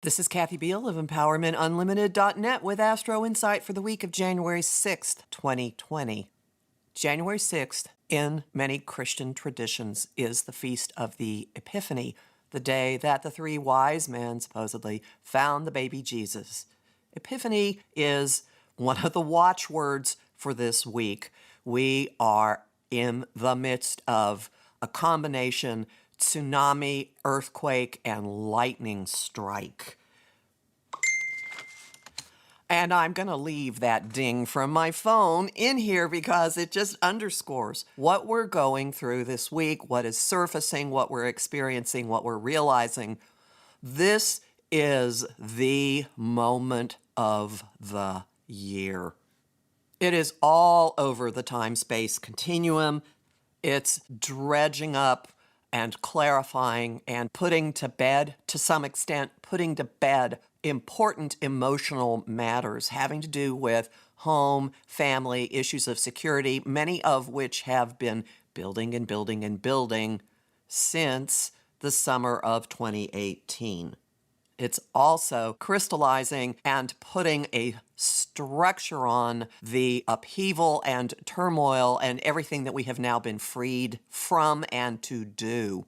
This is Kathy Biehl of EmpowermentUnlimited.net with Astro-Insight for the week of January 6th, 2020. January 6th, in many Christian traditions, is the Feast of the Epiphany, the day that the three wise men supposedly found the baby Jesus. Epiphany is one of the watchwords for this week. We are in the midst of a combination tsunami, earthquake, and lightning strike. And I'm going to leave that ding from my phone in here because it just underscores what we're going through this week, what is surfacing, what we're experiencing, what we're realizing. This is the moment of the year. It is all over the time-space continuum. It's dredging up and clarifying and putting to bed, to some extent, putting to bed important emotional matters having to do with home, family, issues of security, many of which have been building and building and building since the summer of 2018. It's also crystallizing and putting a structure on the upheaval and turmoil and everything that we have now been freed from and to do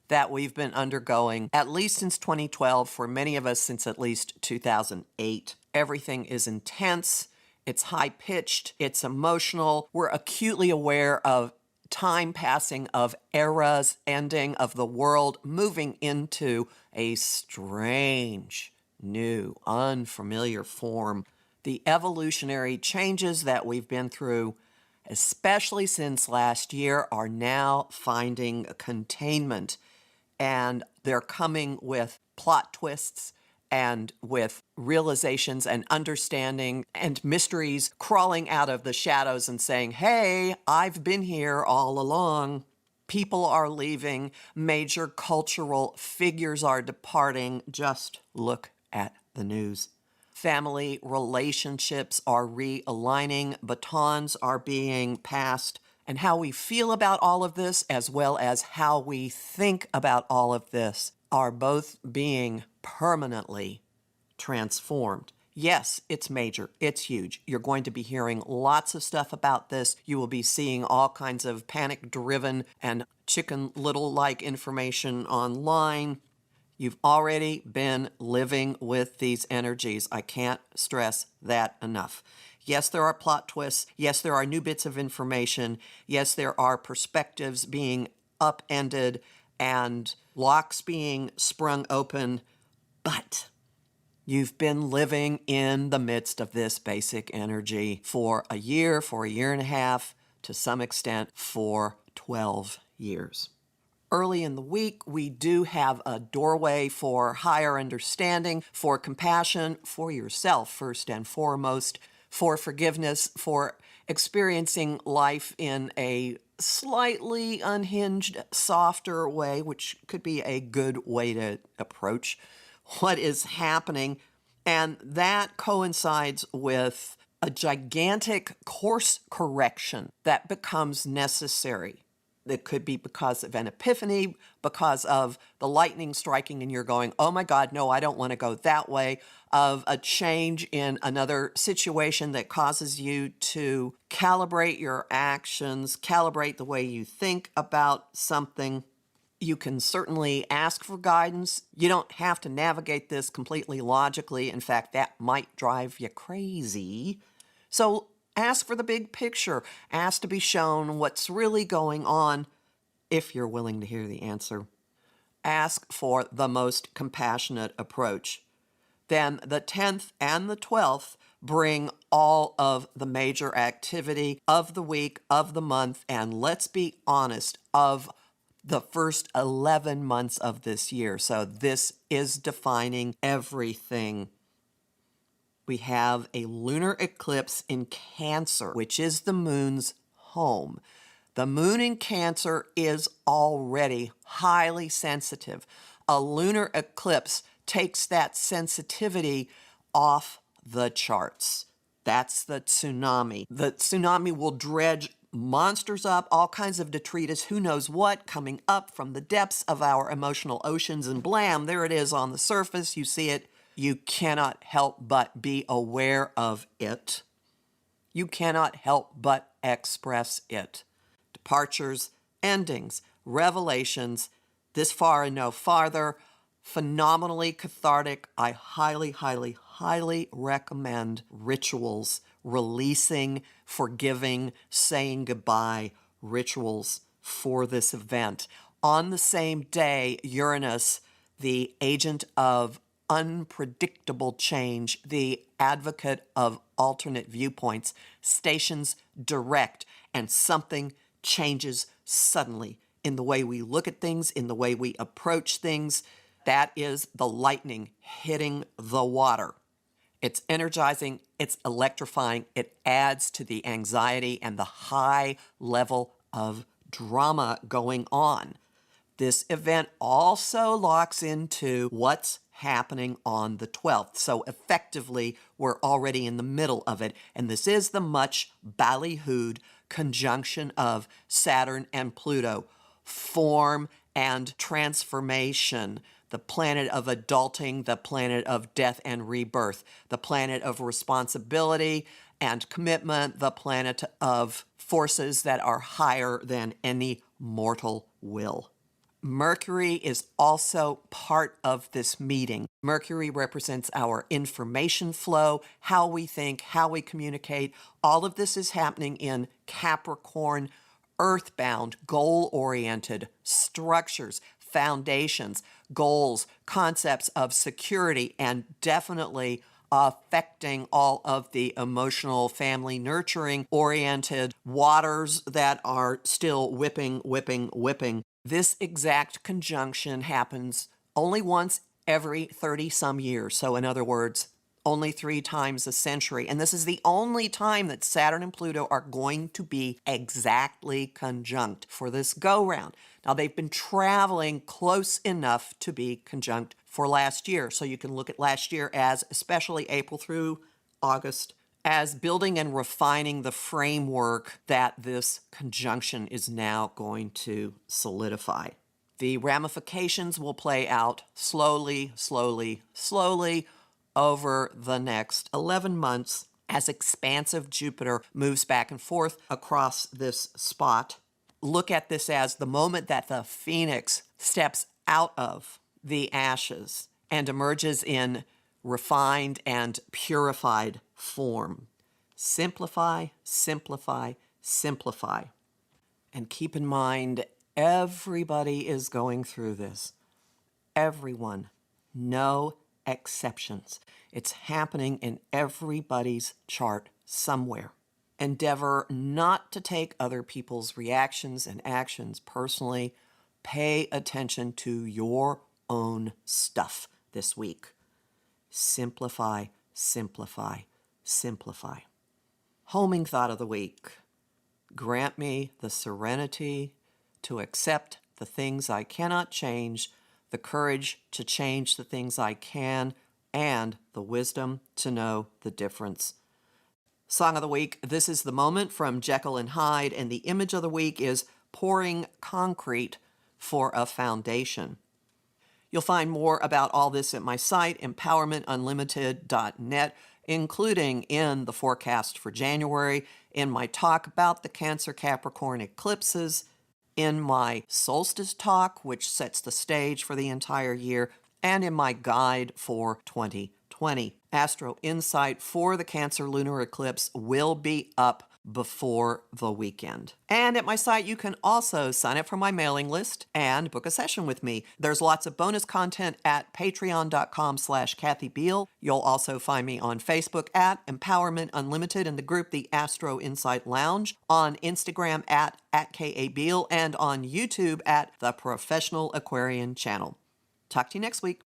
that we've been undergoing at least since 2012, for many of us since at least 2008. Everything is intense, it's high-pitched, it's emotional. We're acutely aware of time passing, of eras ending, of the world moving into a strange, new, unfamiliar form. The evolutionary changes that we've been through, especially since last year, are now finding containment, and they're coming with plot twists and with realizations and understanding and mysteries crawling out of the shadows and saying, hey, I've been here all along. People are leaving. Major cultural figures are departing. Just look at the news. Family relationships are realigning. Batons are being passed. And how we feel about all of this, as well as how we think about all of this, are both being permanently transformed. Yes, it's major. It's huge. You're going to be hearing lots of stuff about this. You will be seeing all kinds of panic-driven and Chicken Little-like information online. You've already been living with these energies. I can't stress that enough. Yes, there are plot twists. Yes, there are new bits of information. Yes, there are perspectives being upended and locks being sprung open. But you've been living in the midst of this basic energy for a year and a half, to some extent for 12 years. Early in the week, we do have a doorway for higher understanding, for compassion, for yourself first and foremost, for forgiveness, for experiencing life in a slightly unhinged, softer way, which could be a good way to approach what is happening. And that coincides with a gigantic course correction that becomes necessary. It could be because of an epiphany, because of the lightning striking and you're going, oh my God, no, I don't want to go that way, of a change in another situation that causes you to calibrate your actions, calibrate the way you think about something. You can certainly ask for guidance. You don't have to navigate this completely logically. In fact, that might drive you crazy. So ask for the big picture. Ask to be shown what's really going on if you're willing to hear the answer. Ask for the most compassionate approach. Then the 10th and the 12th bring all of the major activity of the week, of the month, and let's be honest, of the first 11 months of this year. So this is defining everything. We have a lunar eclipse in Cancer, which is the moon's home. The moon in Cancer is already highly sensitive. A lunar eclipse takes that sensitivity off the charts. That's the tsunami. The tsunami will dredge monsters up, all kinds of detritus, who knows what, coming up from the depths of our emotional oceans, and blam, there it is on the surface. You see it. You cannot help but be aware of it. You cannot help but express it. Departures, endings, revelations, this far and no farther, phenomenally cathartic. I highly, highly, highly recommend rituals, releasing, forgiving, saying goodbye rituals for this event. On the same day, Uranus, the agent of unpredictable change, the advocate of alternate viewpoints, stations direct, and something changes suddenly in the way we look at things, in the way we approach things. That is the lightning hitting the water. It's energizing, it's electrifying, it adds to the anxiety and the high level of drama going on. This event also locks into what's happening on the 12th. So effectively, we're already in the middle of it. And this is the much ballyhooed conjunction of Saturn and Pluto, form and transformation, the planet of adulting, the planet of death and rebirth, the planet of responsibility and commitment, the planet of forces that are higher than any mortal will. Mercury is also part of this meeting. Mercury represents our information flow, how we think, how we communicate. All of this is happening in Capricorn, earthbound, goal-oriented structures, foundations, goals, concepts of security, and definitely affecting all of the emotional, family, nurturing-oriented waters that are still whipping, whipping, whipping. This exact conjunction happens only once every 30-some years. So in other words, only 3 times a century. And this is the only time that Saturn and Pluto are going to be exactly conjunct for this go-round. Now, they've been traveling close enough to be conjunct for last year. So you can look at last year as, especially April through August, as building and refining the framework that this conjunction is now going to solidify. The ramifications will play out slowly, slowly, slowly over the next 11 months as expansive Jupiter moves back and forth across this spot. Look at this as the moment that the phoenix steps out of the ashes and emerges in refined and purified form. Simplify, simplify, simplify. And keep in mind, everybody is going through this. Everyone. No exceptions. It's happening in everybody's chart somewhere. Endeavor not to take other people's reactions and actions personally. Pay attention to your own stuff this week. Simplify, simplify, simplify. Homing thought of the week. Grant me the serenity to accept the things I cannot change, the courage to change the things I can, and the wisdom to know the difference. Song of the week, This Is the Moment from Jekyll and Hyde, and the image of the week is pouring concrete for a foundation. You'll find more about all this at my site, empowermentunlimited.net, including in the forecast for January, in my talk about the Cancer-Capricorn eclipses, in my solstice talk, which sets the stage for the entire year, and in my guide for 2020. Astro-Insight for the Cancer lunar eclipse will be up before the weekend. And at my site, you can also sign up for my mailing list and book a session with me. There's lots of bonus content at patreon.com/Kathy Biehl. You'll also find me on Facebook at Empowerment Unlimited in the group The Astro-Insight Lounge, on Instagram at @KABiehl, and on YouTube at The Professional Aquarian Channel. Talk to you next week.